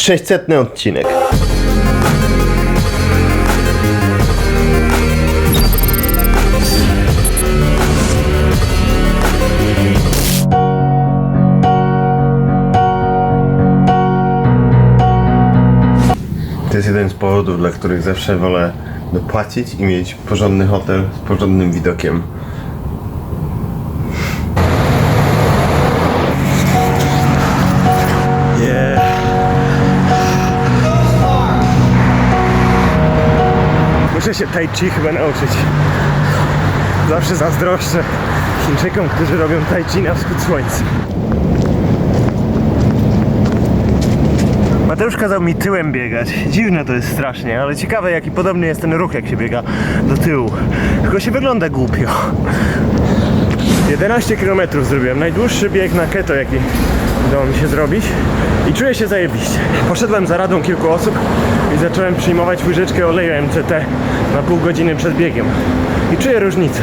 600 odcinek. To jest jeden z powodów, dla których zawsze wolę dopłacić i mieć porządny hotel z porządnym widokiem. Muszę się tai chi chyba nauczyć. Zawsze zazdroszczę Chińczykom, którzy robią tai chi na wschód słońca. Mateusz kazał mi tyłem biegać. Dziwne to jest strasznie, ale ciekawe jaki podobny jest ten ruch, jak się biega do tyłu. Tylko się wygląda głupio. 11 km zrobiłem. Najdłuższy bieg na keto, jaki udało mi się zrobić. I czuję się zajebiście. Poszedłem za radą kilku osób i zacząłem przyjmować łyżeczkę oleju MCT na pół godziny przed biegiem. I czuję różnicę.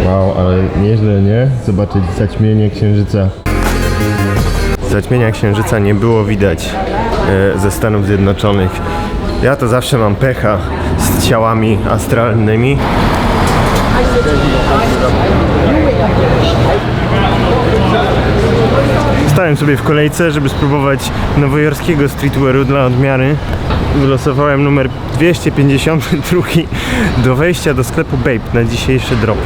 Wow, ale nieźle, nie? Zobaczyć zaćmienie księżyca. Zaćmienia księżyca nie było widać ze Stanów Zjednoczonych. Ja to zawsze mam pecha z ciałami astralnymi. Stałem sobie w kolejce, żeby spróbować nowojorskiego streetwearu dla odmiany. Wylosowałem numer 252 do wejścia do sklepu Bape na dzisiejszy drop.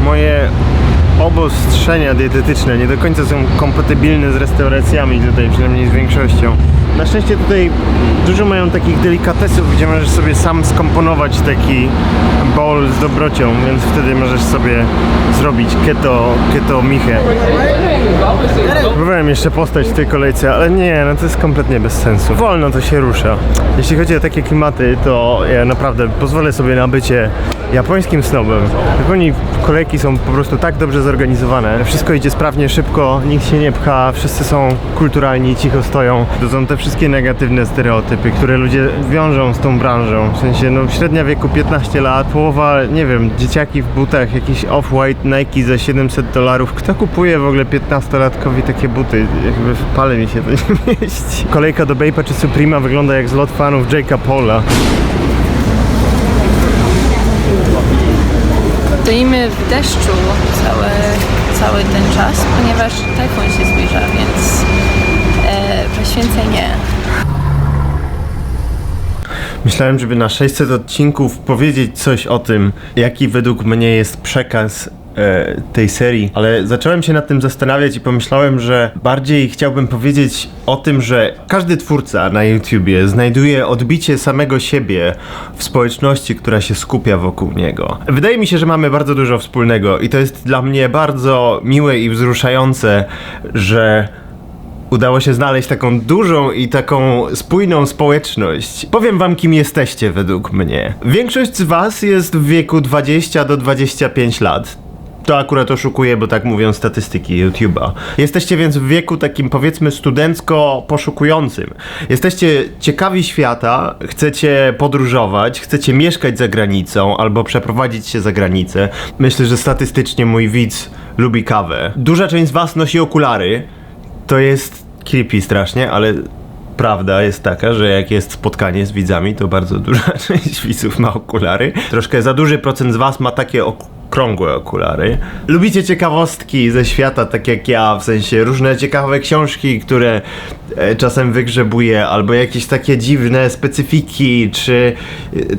Moje obostrzenia dietetyczne nie do końca są kompatybilne z restauracjami tutaj, przynajmniej z większością. Na szczęście tutaj dużo mają takich delikatesów, gdzie możesz sobie sam skomponować taki bowl z dobrocią, więc wtedy możesz sobie zrobić keto michę. Próbowałem jeszcze postać w tej kolejce, ale nie, no to jest kompletnie bez sensu. Wolno to się rusza. Jeśli chodzi o takie klimaty, to ja naprawdę pozwolę sobie na bycie japońskim snobem. Oni kolejki są po prostu tak dobrze zorganizowane. Wszystko idzie sprawnie, szybko, nikt się nie pcha, wszyscy są kulturalni, cicho stoją. To są te wszystkie negatywne stereotypy, które ludzie wiążą z tą branżą. W sensie, no średnia wieku 15 lat, połowa, nie wiem, dzieciaki w butach, jakiś off-white Nike za $700. Kto kupuje w ogóle 15-latkowi takie buty? Jakby w pale mi się to nie mieści. Kolejka do Bape'a czy Suprema wygląda jak zlot fanów Jake'a Paula. Stoimy w deszczu cały ten czas, ponieważ tajfun się zbliża, więc więcej nie. Myślałem, żeby na 600 odcinków powiedzieć coś o tym, jaki według mnie jest przekaz tej serii, ale zacząłem się nad tym zastanawiać i pomyślałem, że bardziej chciałbym powiedzieć o tym, że każdy twórca na YouTubie znajduje odbicie samego siebie w społeczności, która się skupia wokół niego. Wydaje mi się, że mamy bardzo dużo wspólnego i to jest dla mnie bardzo miłe i wzruszające, że udało się znaleźć taką dużą i taką spójną społeczność. Powiem wam, kim jesteście według mnie. Większość z was jest w wieku 20 do 25 lat. To akurat oszukuję, bo tak mówią statystyki YouTube'a. Jesteście więc w wieku takim, powiedzmy, studencko poszukującym. Jesteście ciekawi świata, chcecie podróżować, chcecie mieszkać za granicą albo przeprowadzić się za granicę. Myślę, że statystycznie mój widz lubi kawę. Duża część z was nosi okulary. To jest creepy strasznie, ale prawda jest taka, że jak jest spotkanie z widzami, to bardzo duża część widzów ma okulary. Troszkę za duży procent z was ma takie okrągłe okulary. Lubicie ciekawostki ze świata, tak jak ja, w sensie różne ciekawe książki, które czasem wygrzebuję, albo jakieś takie dziwne specyfiki, czy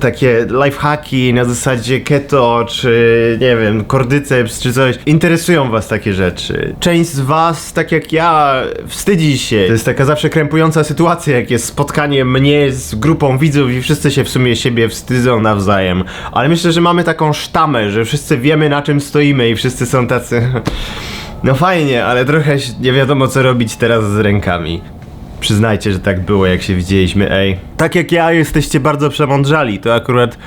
takie lifehacki na zasadzie keto, czy nie wiem, kordyceps, czy coś. Interesują was takie rzeczy. Część z was, tak jak ja, wstydzi się. To jest taka zawsze krępująca sytuacja, jak jest spotkanie mnie z grupą widzów i wszyscy się w sumie siebie wstydzą nawzajem. Ale myślę, że mamy taką sztamę, że wszyscy wiemy, na czym stoimy i wszyscy są tacy... No fajnie, ale trochę nie wiadomo, co robić teraz z rękami. Przyznajcie, że tak było, jak się widzieliśmy, ej. Tak jak ja, jesteście bardzo przemądrzali, to akurat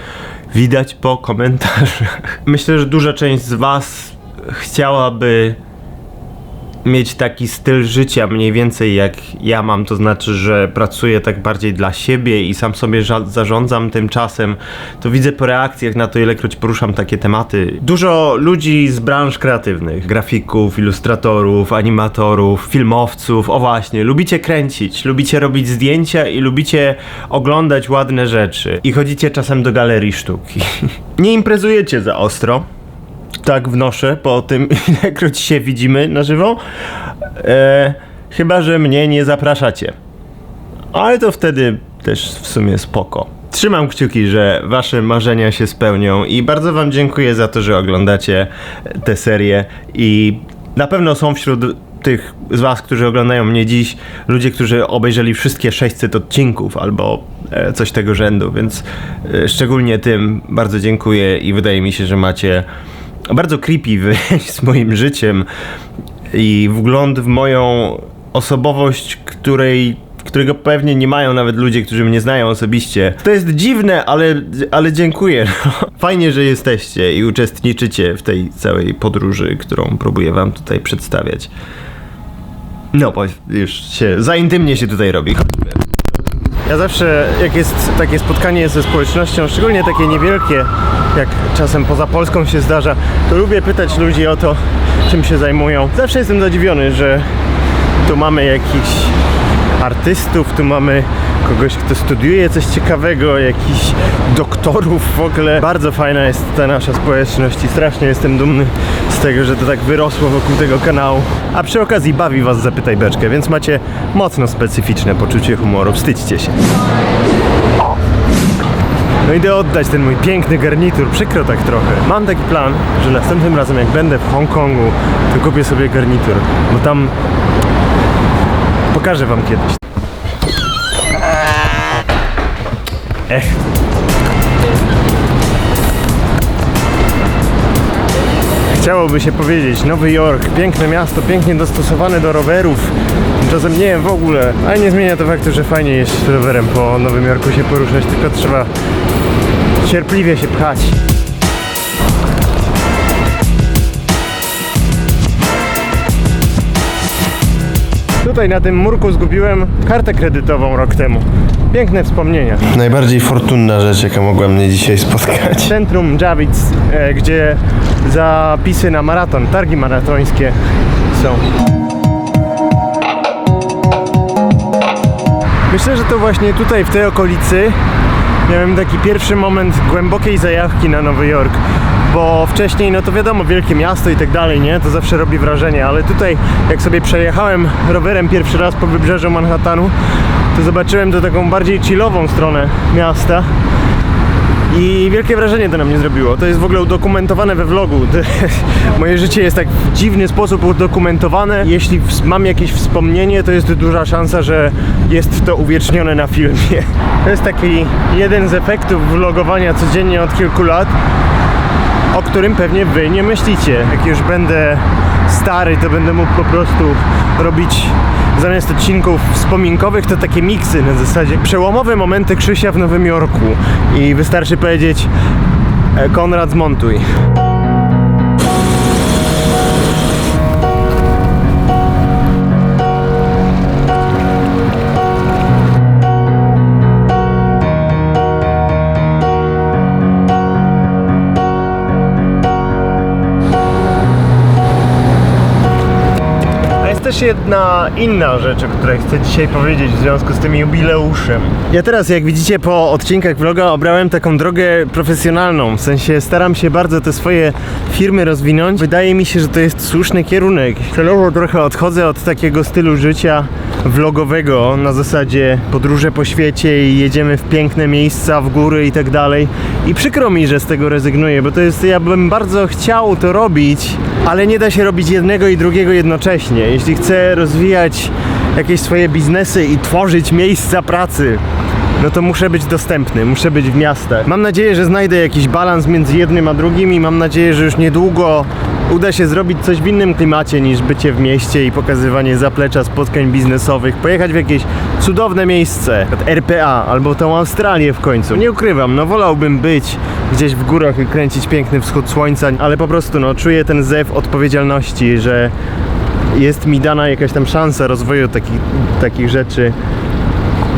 widać po komentarzach. Myślę, że duża część z was chciałaby mieć taki styl życia mniej więcej jak ja mam, to znaczy, że pracuję tak bardziej dla siebie i sam sobie zarządzam tym czasem, to widzę po reakcjach na to, ilekroć poruszam takie tematy. Dużo ludzi z branż kreatywnych, grafików, ilustratorów, animatorów, filmowców, o właśnie, lubicie kręcić, lubicie robić zdjęcia i lubicie oglądać ładne rzeczy i chodzicie czasem do galerii sztuki. Nie imprezujecie za ostro. Tak wnoszę po tym, ilekroć się widzimy na żywo. Chyba że mnie nie zapraszacie. Ale to wtedy też w sumie spoko. Trzymam kciuki, że wasze marzenia się spełnią i bardzo wam dziękuję za to, że oglądacie tę serię i na pewno są wśród tych z was, którzy oglądają mnie dziś, ludzie, którzy obejrzeli wszystkie 600 odcinków albo coś tego rzędu, więc szczególnie tym bardzo dziękuję i wydaje mi się, że macie bardzo creepy wyjść z moim życiem i wgląd w moją osobowość, którego pewnie nie mają nawet ludzie, którzy mnie znają osobiście. To jest dziwne, ale dziękuję. Fajnie, że jesteście i uczestniczycie w tej całej podróży, którą próbuję wam tutaj przedstawiać. No, bo już się za intymnie się tutaj robi. Ja zawsze, jak jest takie spotkanie ze społecznością, szczególnie takie niewielkie, jak czasem poza Polską się zdarza, to lubię pytać ludzi o to, czym się zajmują. Zawsze jestem zadziwiony, że tu mamy jakichś artystów, tu mamy kogoś, kto studiuje coś ciekawego, jakichś doktorów w ogóle. Bardzo fajna jest ta nasza społeczność i strasznie jestem dumny z tego, że to tak wyrosło wokół tego kanału. A przy okazji bawi was Zapytaj Beczkę, więc macie mocno specyficzne poczucie humoru. Wstydźcie się. No idę oddać ten mój piękny garnitur, przykro tak trochę. Mam taki plan, że następnym razem jak będę w Hongkongu, to kupię sobie garnitur, bo tam pokażę wam kiedyś. Chciałoby się powiedzieć, Nowy Jork, piękne miasto, pięknie dostosowane do rowerów. Czasem nie wiem w ogóle, ale nie zmienia to faktu, że fajnie jest rowerem po Nowym Jorku się poruszać, tylko trzeba cierpliwie się pchać. Tutaj na tym murku zgubiłem kartę kredytową rok temu. Piękne wspomnienia. Najbardziej fortunna rzecz, jaka mogła mnie dzisiaj spotkać. Centrum Javits, gdzie zapisy na maraton, targi maratońskie są. Myślę, że to właśnie tutaj, w tej okolicy, miałem taki pierwszy moment głębokiej zajawki na Nowy Jork. Bo wcześniej, no to wiadomo, wielkie miasto i tak dalej, nie? To zawsze robi wrażenie, ale tutaj, jak sobie przejechałem rowerem pierwszy raz po wybrzeżu Manhattanu, to zobaczyłem to taką bardziej chillową stronę miasta i wielkie wrażenie to na mnie zrobiło. To jest w ogóle udokumentowane we vlogu. Moje życie jest tak w dziwny sposób udokumentowane. Jeśli mam jakieś wspomnienie, to jest duża szansa, że jest to uwiecznione na filmie. To jest taki jeden z efektów vlogowania codziennie od kilku lat, o którym pewnie wy nie myślicie. Jak już będę stary, to będę mógł po prostu robić zamiast odcinków wspominkowych, to takie miksy na zasadzie przełomowe momenty Krzysia w Nowym Jorku i wystarczy powiedzieć Konrad, zmontuj. Też jedna inna rzecz, o której chcę dzisiaj powiedzieć w związku z tym jubileuszem. Ja teraz, jak widzicie po odcinkach vloga, obrałem taką drogę profesjonalną, w sensie staram się bardzo te swoje firmy rozwinąć. Wydaje mi się, że to jest słuszny kierunek. Celowo trochę odchodzę od takiego stylu życia vlogowego, na zasadzie podróże po świecie i jedziemy w piękne miejsca, w góry i tak dalej. I przykro mi, że z tego rezygnuję, bo to jest, ja bym bardzo chciał to robić, ale nie da się robić jednego i drugiego jednocześnie. Jeśli chcę rozwijać jakieś swoje biznesy i tworzyć miejsca pracy, no to muszę być dostępny, muszę być w miastach. Mam nadzieję, że znajdę jakiś balans między jednym a drugim i mam nadzieję, że już niedługo uda się zrobić coś w innym klimacie niż bycie w mieście i pokazywanie zaplecza spotkań biznesowych. Pojechać w jakieś cudowne miejsce, RPA albo tą Australię w końcu. Nie ukrywam, no wolałbym być gdzieś w górach i kręcić piękny wschód słońca, ale po prostu no czuję ten zew odpowiedzialności, że jest mi dana jakaś tam szansa rozwoju takich rzeczy,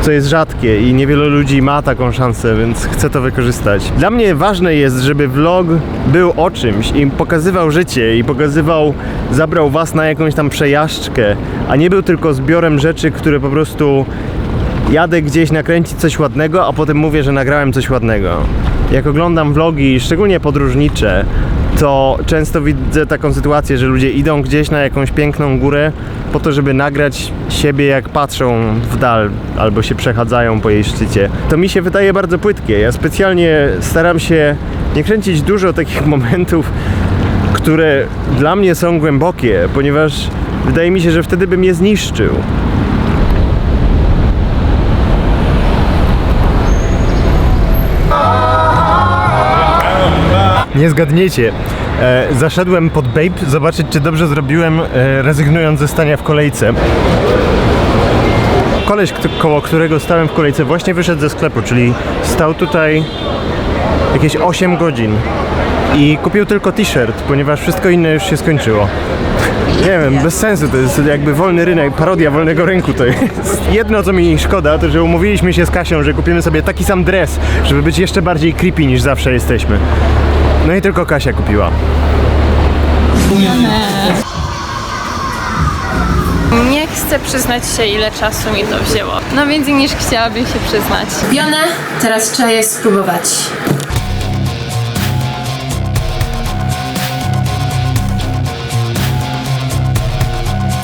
co jest rzadkie i niewielu ludzi ma taką szansę, więc chcę to wykorzystać. Dla mnie ważne jest, żeby vlog był o czymś i pokazywał życie i zabrał was na jakąś tam przejażdżkę, a nie był tylko zbiorem rzeczy, które po prostu jadę gdzieś nakręcić coś ładnego, a potem mówię, że nagrałem coś ładnego. Jak oglądam vlogi, szczególnie podróżnicze, to często widzę taką sytuację, że ludzie idą gdzieś na jakąś piękną górę po to, żeby nagrać siebie, jak patrzą w dal albo się przechadzają po jej szczycie. To mi się wydaje bardzo płytkie. Ja specjalnie staram się nie kręcić dużo takich momentów, które dla mnie są głębokie, ponieważ wydaje mi się, że wtedy bym je zniszczył. Nie zgadniecie. Zaszedłem pod Babe zobaczyć, czy dobrze zrobiłem, rezygnując ze stania w kolejce. Koleś, koło którego stałem w kolejce, właśnie wyszedł ze sklepu, czyli stał tutaj jakieś 8 godzin i kupił tylko t-shirt, ponieważ wszystko inne już się skończyło. Nie wiem, bez sensu, to jest jakby wolny rynek, parodia wolnego rynku to jest. Jedno, co mi szkoda, to że umówiliśmy się z Kasią, że kupimy sobie taki sam dres, żeby być jeszcze bardziej creepy niż zawsze jesteśmy. No i tylko Kasia kupiła. Nie chcę przyznać się, ile czasu mi to wzięło. No więcej niż chciałabym się przyznać. Kupione, teraz trzeba je spróbować.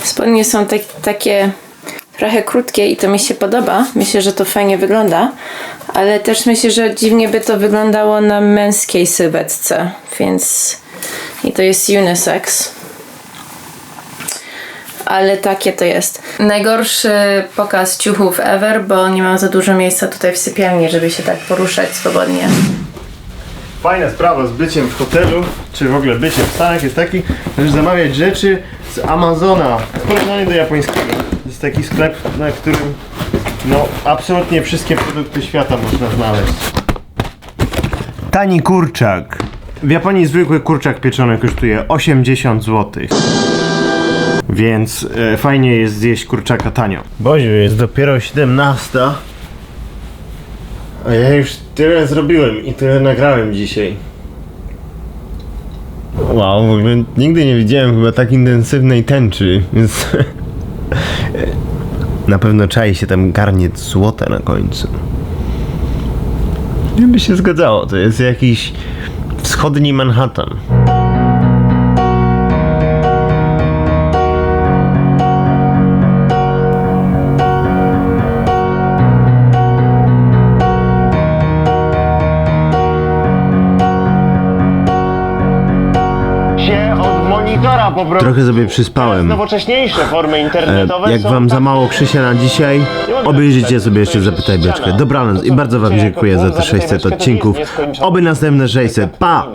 Spodnie są takie trochę krótkie i to mi się podoba. Myślę, że to fajnie wygląda, ale też myślę, że dziwnie by to wyglądało na męskiej sylwetce, więc i to jest unisex. Ale takie to jest. Najgorszy pokaz ciuchów ever, bo nie mam za dużo miejsca tutaj w sypialni, żeby się tak poruszać swobodnie. Fajna sprawa z byciem w hotelu, czy w ogóle byciem w Stanach jest taki, że zamawiać rzeczy z Amazona w porównaniu do japońskiego. To jest taki sklep, na którym no absolutnie wszystkie produkty świata można znaleźć. Tani kurczak. W Japonii zwykły kurczak pieczony kosztuje 80 zł. Więc fajnie jest zjeść kurczaka tanio. Boziu, jest dopiero 17. A ja już tyle zrobiłem i tyle nagrałem dzisiaj. Wow, w ogóle nigdy nie widziałem chyba tak intensywnej tęczy, więc na pewno czai się tam garniec złota na końcu. Nie by się zgadzało, to jest jakiś wschodni Manhattan. Trochę sobie przyspałem. Nowocześniejsze formy internetowe Jak wam za mało Krzysia na dzisiaj, obejrzyjcie sobie jeszcze Zapytaj Beczkę. Dobranoc i bardzo wam dziękuję za te 600 odcinków. Oby następne 600. Pa!